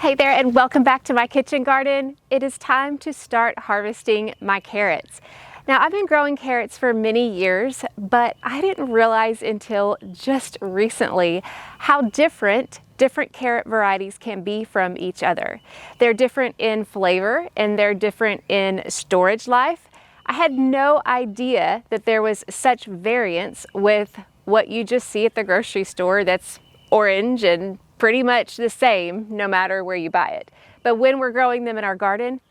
Hey there, and welcome back to my kitchen garden. It is time to start harvesting my carrots. Now, I've been growing carrots for many years, but I didn't realize until just recently how different carrot varieties can be from each other. They're different in flavor and they're different in storage life. I had no idea that there was such variance with what you just see at the grocery store that's orange and pretty much the same no matter where you buy it. But when we're growing them in our garden,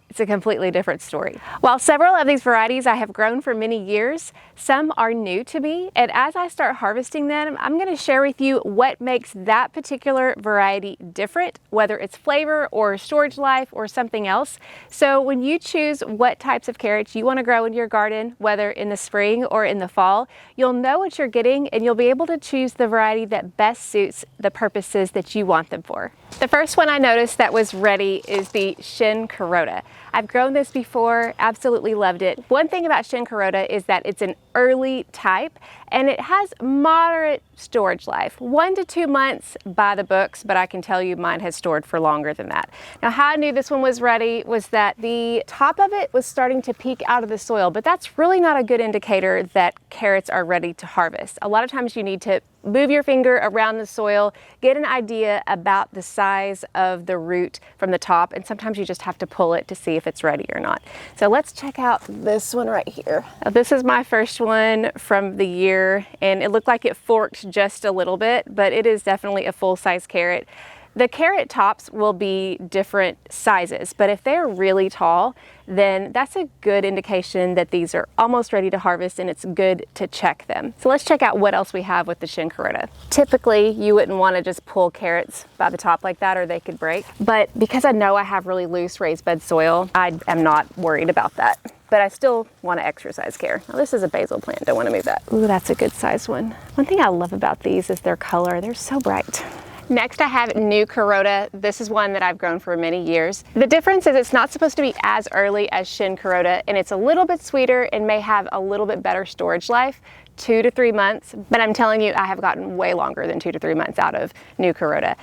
it's a completely different story. While several of these varieties I have grown for many years, some are new to me, and as I start harvesting them, I'm going to share with you what makes that particular variety different, whether it's flavor or storage life or something else. So when you choose what types of carrots you want to grow in your garden, whether in the spring or in the fall, you'll know what you're getting and you'll be able to choose the variety that best suits the purposes that you want them for. The first one I noticed that was ready is the Shincurota. I've grown this before, absolutely loved it. One thing about Shincurota is that it's an early type and it has moderate storage life, 1 to 2 months by the books, but I can tell you mine has stored for longer than that. Now, how I knew this one was ready was that the top of it was starting to peek out of the soil, but that's really not a good indicator that carrots are ready to harvest. A lot of times you need to move your finger around the soil, get an idea about the size of the root from the top, and sometimes you just have to pull it to see if it's ready or not. So let's check out this one right here. Now, this is my first one from the year, and it looked like it forked just a little bit, but it is definitely a full-size carrot. The carrot tops will be different sizes, but if they're really tall, then that's a good indication that these are almost ready to harvest, and it's good to check them. So let's check out what else we have with the Shincurota. Typically, you wouldn't want to just pull carrots by the top like that or they could break, but because I know I have really loose raised bed soil, I am not worried about that. But I still want to exercise care. Now, this is a basil plant, don't want to move that. Ooh, that's a good sized one. One thing I love about these is their color. They're so bright. Next, I have new Curota. This is one that I've grown for many years. The difference is it's not supposed to be as early as Shincurota, and it's a little bit sweeter and may have a little bit better storage life, 2 to 3 months. But I'm telling you, I have gotten way longer than 2 to 3 months out of new Curota.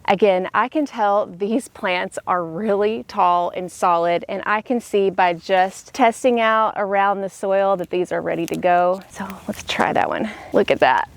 Again, I can tell these plants are really tall and solid, and I can see by just testing out around the soil that these are ready to go. So let's try that one. Look at that.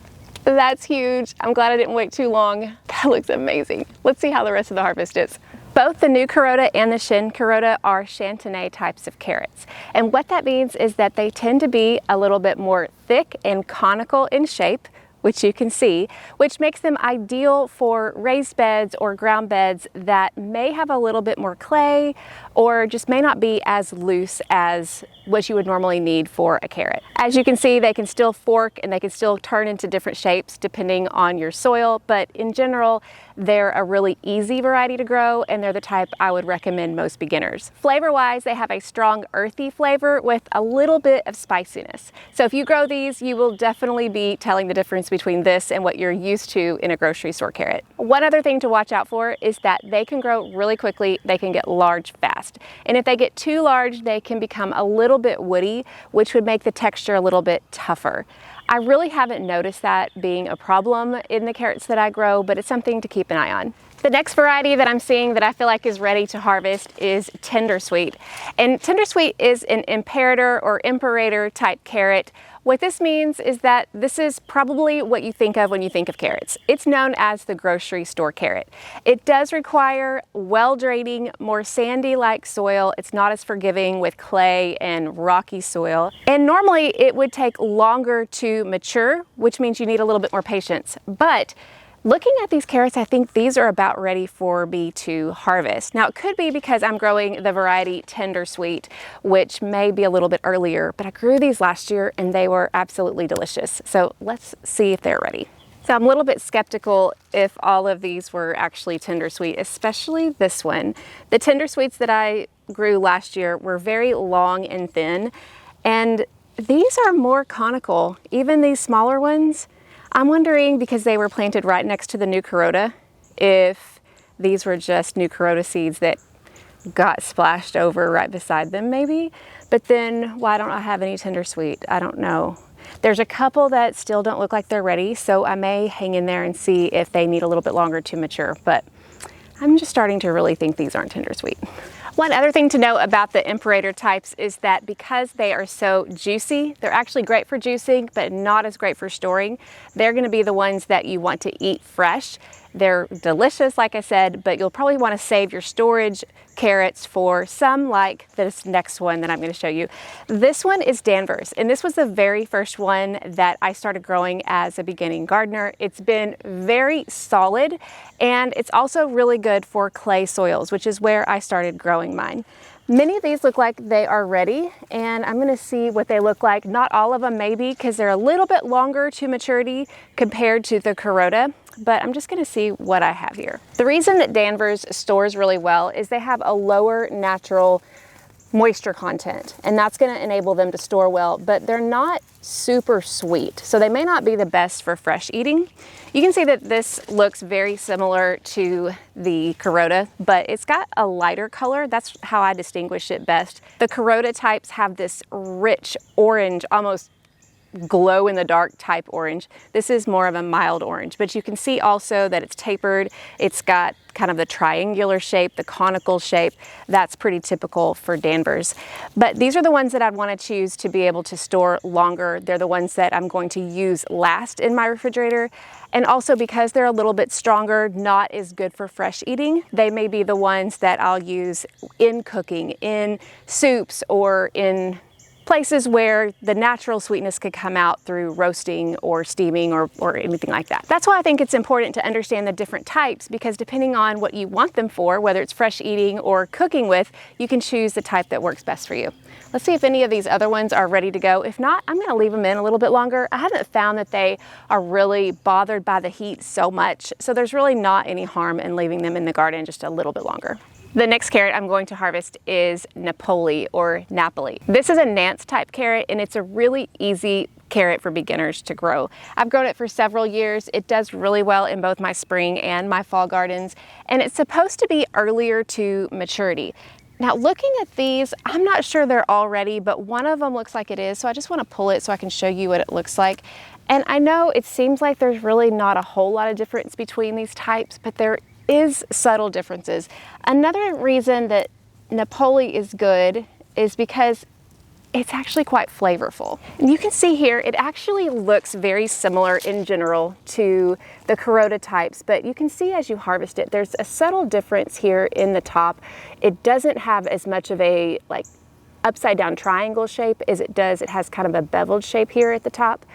That's huge. I'm glad I didn't wait too long. That looks amazing. Let's see how the rest of the harvest is. Both the new Curota and the Shincurota are Chantenay types of carrots. And what that means is that they tend to be a little bit more thick and conical in shape, which you can see, which makes them ideal for raised beds or ground beds that may have a little bit more clay or just may not be as loose as what you would normally need for a carrot. As you can see, they can still fork and they can still turn into different shapes depending on your soil, but in general, they're a really easy variety to grow, and they're the type I would recommend most beginners. Flavor-wise, they have a strong earthy flavor with a little bit of spiciness. So if you grow these, you will definitely be telling the difference between this and what you're used to in a grocery store carrot. One other thing to watch out for is that they can grow really quickly, they can get large fast. And if they get too large, they can become a little bit woody, which would make the texture a little bit tougher. I really haven't noticed that being a problem in the carrots that I grow, but it's something to keep an eye on. The next variety that I'm seeing that I feel like is ready to harvest is Tendersweet. And Tendersweet is an imperator or imperator type carrot. What this means is that this is probably what you think of when you think of carrots. It's known as the grocery store carrot. It does require well-draining, more sandy-like soil. It's not as forgiving with clay and rocky soil. And normally it would take longer to mature, which means you need a little bit more patience. But looking at these carrots, I think these are about ready for me to harvest. Now, it could be because I'm growing the variety Tendersweet, which may be a little bit earlier, but I grew these last year and they were absolutely delicious. So let's see if they're ready. So I'm a little bit skeptical if all of these were actually Tendersweet, especially this one. The Tendersweets that I grew last year were very long and thin, and these are more conical, even these smaller ones. I'm wondering, because they were planted right next to the new Curota, if these were just new Curota seeds that got splashed over right beside them maybe. But then why don't I have any Tendersweet? I don't know. There's a couple that still don't look like they're ready, so I may hang in there and see if they need a little bit longer to mature. But I'm just starting to really think these aren't tender sweet. One other thing to know about the Imperator types is that because they are so juicy, they're actually great for juicing, but not as great for storing. They're gonna be the ones that you want to eat fresh. They're delicious, like I said, but you'll probably want to save your storage carrots for some like this next one that I'm going to show you. This one is Danverse, and this was the very first one that I started growing as a beginning gardener. It's been very solid, and it's also really good for clay soils, which is where I started growing mine. Many of these look like they are ready, and I'm gonna see what they look like. Not all of them maybe, because they're a little bit longer to maturity compared to the Curota, but I'm just gonna see what I have here. The reason that Danverse stores really well is they have a lower natural moisture content, and that's going to enable them to store well, but they're not super sweet, so they may not be the best for fresh eating. You can see that this looks very similar to the Curota, but it's got a lighter color. That's how I distinguish it best. The Curota types have this rich orange, almost glow in the dark type orange. This is more of a mild orange, but you can see also that it's tapered. It's got kind of the triangular shape, the conical shape. That's pretty typical for Danverse. But these are the ones that I'd want to choose to be able to store longer. They're the ones that I'm going to use last in my refrigerator. And also because they're a little bit stronger, not as good for fresh eating, they may be the ones that I'll use in cooking, in soups, or in places where the natural sweetness could come out through roasting or steaming or anything like that. That's why I think it's important to understand the different types, because depending on what you want them for, whether it's fresh eating or cooking with, you can choose the type that works best for you. Let's see if any of these other ones are ready to go. If not, I'm gonna leave them in a little bit longer. I haven't found that they are really bothered by the heat so much, so there's really not any harm in leaving them in the garden just a little bit longer. The next carrot I'm going to harvest is Napolei or Napolei. This is a Nance type carrot, and it's a really easy carrot for beginners to grow. I've grown it for several years. It does really well in both my spring and my fall gardens, and it's supposed to be earlier to maturity. Now looking at these, I'm not sure they're all ready, but one of them looks like it is, so I just want to pull it so I can show you what it looks like. And I know it seems like there's really not a whole lot of difference between these types, but there is subtle differences. Another reason that Napolei is good is because it's actually quite flavorful. And you can see here, it actually looks very similar in general to the Curota types, but you can see as you harvest it, there's a subtle difference here in the top. It doesn't have as much of a like upside down triangle shape as it does. It has kind of a beveled shape here at the top,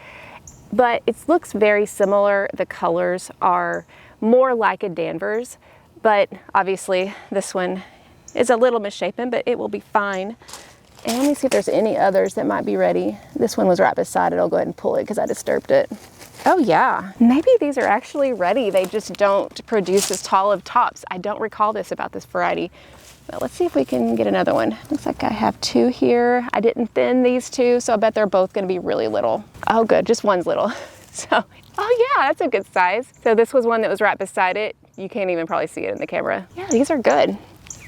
but it looks very similar. The colors are more like a Danverse, but obviously this one is a little misshapen, but it will be fine. And let me see if there's any others that might be ready. This one was right beside it. I'll go ahead and pull it because I disturbed it. Oh yeah, maybe these are actually ready. They just don't produce as tall of tops. I don't recall this about this variety. But let's see if we can get another one. Looks like I have two here. I didn't thin these two, so I bet they're both gonna be really little. Oh good, just one's little. So, oh yeah, that's a good size. So this was one that was right beside it. You can't even probably see it in the camera. Yeah, these are good.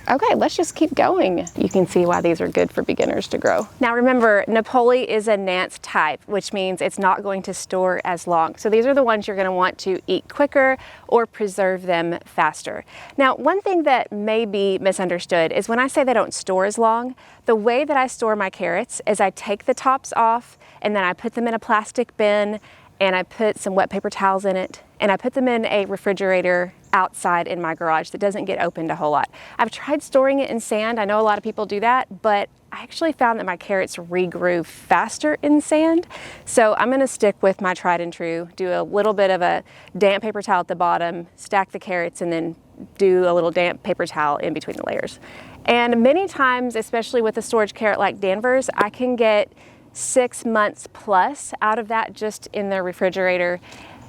Okay, let's just keep going. You can see why these are good for beginners to grow. Now remember, Napolei is a Nance type, which means it's not going to store as long. So these are the ones you're gonna want to eat quicker or preserve them faster. Now, one thing that may be misunderstood is when I say they don't store as long, the way that I store my carrots is I take the tops off and then I put them in a plastic bin and I put some wet paper towels in it, and I put them in a refrigerator outside in my garage that doesn't get opened a whole lot. I've tried storing it in sand. I know a lot of people do that, but I actually found that my carrots regrew faster in sand. So I'm gonna stick with my tried and true, do a little bit of a damp paper towel at the bottom, stack the carrots, and then do a little damp paper towel in between the layers. And many times, especially with a storage carrot like Danverse, I can get 6 months plus out of that just in the refrigerator,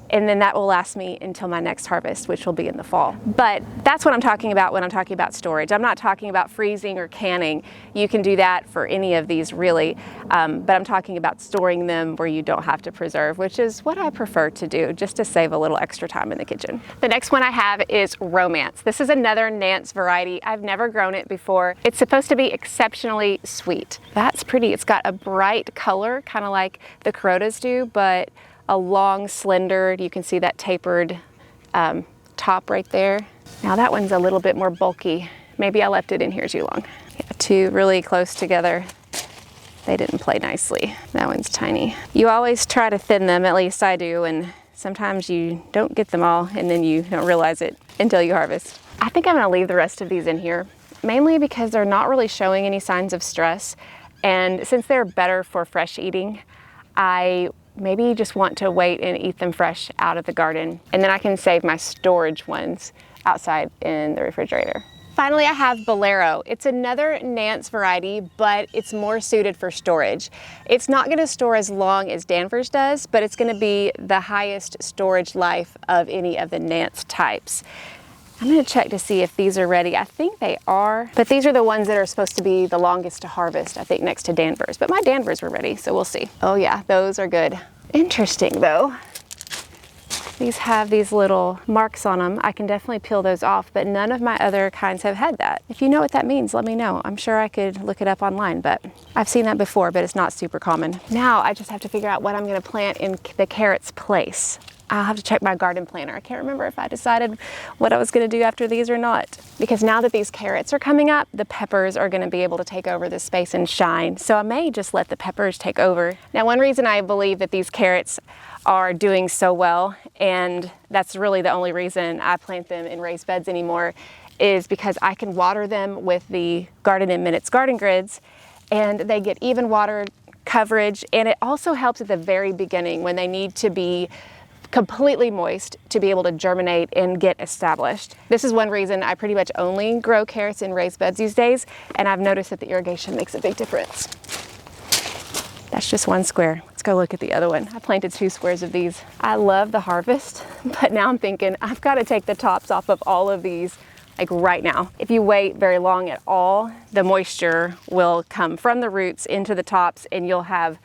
and then that will last me until my next harvest, which will be in the fall. But that's what I'm talking about when I'm talking about storage. I'm not talking about freezing or canning. You can do that for any of these really, but I'm talking about storing them where you don't have to preserve, which is what I prefer to do, just to save a little extra time in the kitchen. The next one I have is Romance. This is another Nance variety. I've never grown it before. It's supposed to be exceptionally sweet. That's pretty. It's got a bright color, kind of like the Curotas do, but a long, slender, you can see that tapered top right there. Now that one's a little bit more bulky. Maybe I left it in here too long. Yeah, two really close together. They didn't play nicely. That one's tiny. You always try to thin them, at least I do, and sometimes you don't get them all and then you don't realize it until you harvest. I think I'm gonna leave the rest of these in here, mainly because they're not really showing any signs of stress. And since they're better for fresh eating, I maybe just want to wait and eat them fresh out of the garden. And then I can save my storage ones outside in the refrigerator. Finally, I have Bolero. It's another Nance variety, but it's more suited for storage. It's not gonna store as long as Danverse does, but it's gonna be the highest storage life of any of the Nance types. I'm gonna check to see if these are ready. I think they are, but these are the ones that are supposed to be the longest to harvest, I think, next to Danverse. But my Danverse were ready, so we'll see. Oh yeah, those are good. Interesting though. These have these little marks on them. I can definitely peel those off, but none of my other kinds have had that. If you know what that means, let me know. I'm sure I could look it up online, but I've seen that before, but it's not super common. Now I just have to figure out what I'm gonna plant in the carrots' place. I'll have to check my garden planner. I can't remember if I decided what I was gonna do after these or not. Because now that these carrots are coming up, the peppers are gonna be able to take over this space and shine. So I may just let the peppers take over. Now, one reason I believe that these carrots are doing so well, and that's really the only reason I plant them in raised beds anymore, is because I can water them with the Garden in Minutes garden grids, and they get even water coverage, and it also helps at the very beginning when they need to be completely moist to be able to germinate and get established. This is one reason I pretty much only grow carrots in raised beds these days, and I've noticed that the irrigation makes a big difference. That's just one square. Let's go look at the other one. I planted 2 squares of these. I love the harvest, but now I'm thinking I've got to take the tops off of all of these like right now. If you wait very long at all, the moisture will come from the roots into the tops and you'll have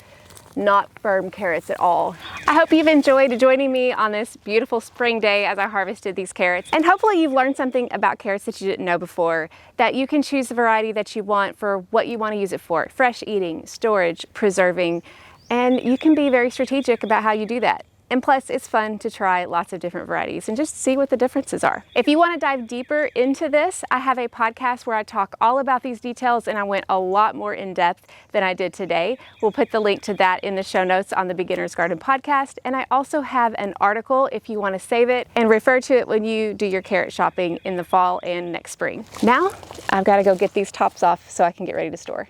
not firm carrots at all. I hope you've enjoyed joining me on this beautiful spring day as I harvested these carrots. And hopefully you've learned something about carrots that you didn't know before, that you can choose the variety that you want for what you want to use it for. Fresh eating, storage, preserving, and you can be very strategic about how you do that. And plus, it's fun to try lots of different varieties and just see what the differences are. If you want to dive deeper into this, I have a podcast where I talk all about these details, and I went a lot more in depth than I did today. We'll put the link to that in the show notes on the Beginner's Garden podcast. And I also have an article if you want to save it and refer to it when you do your carrot shopping in the fall and next spring. Now, I've got to go get these tops off so I can get ready to store.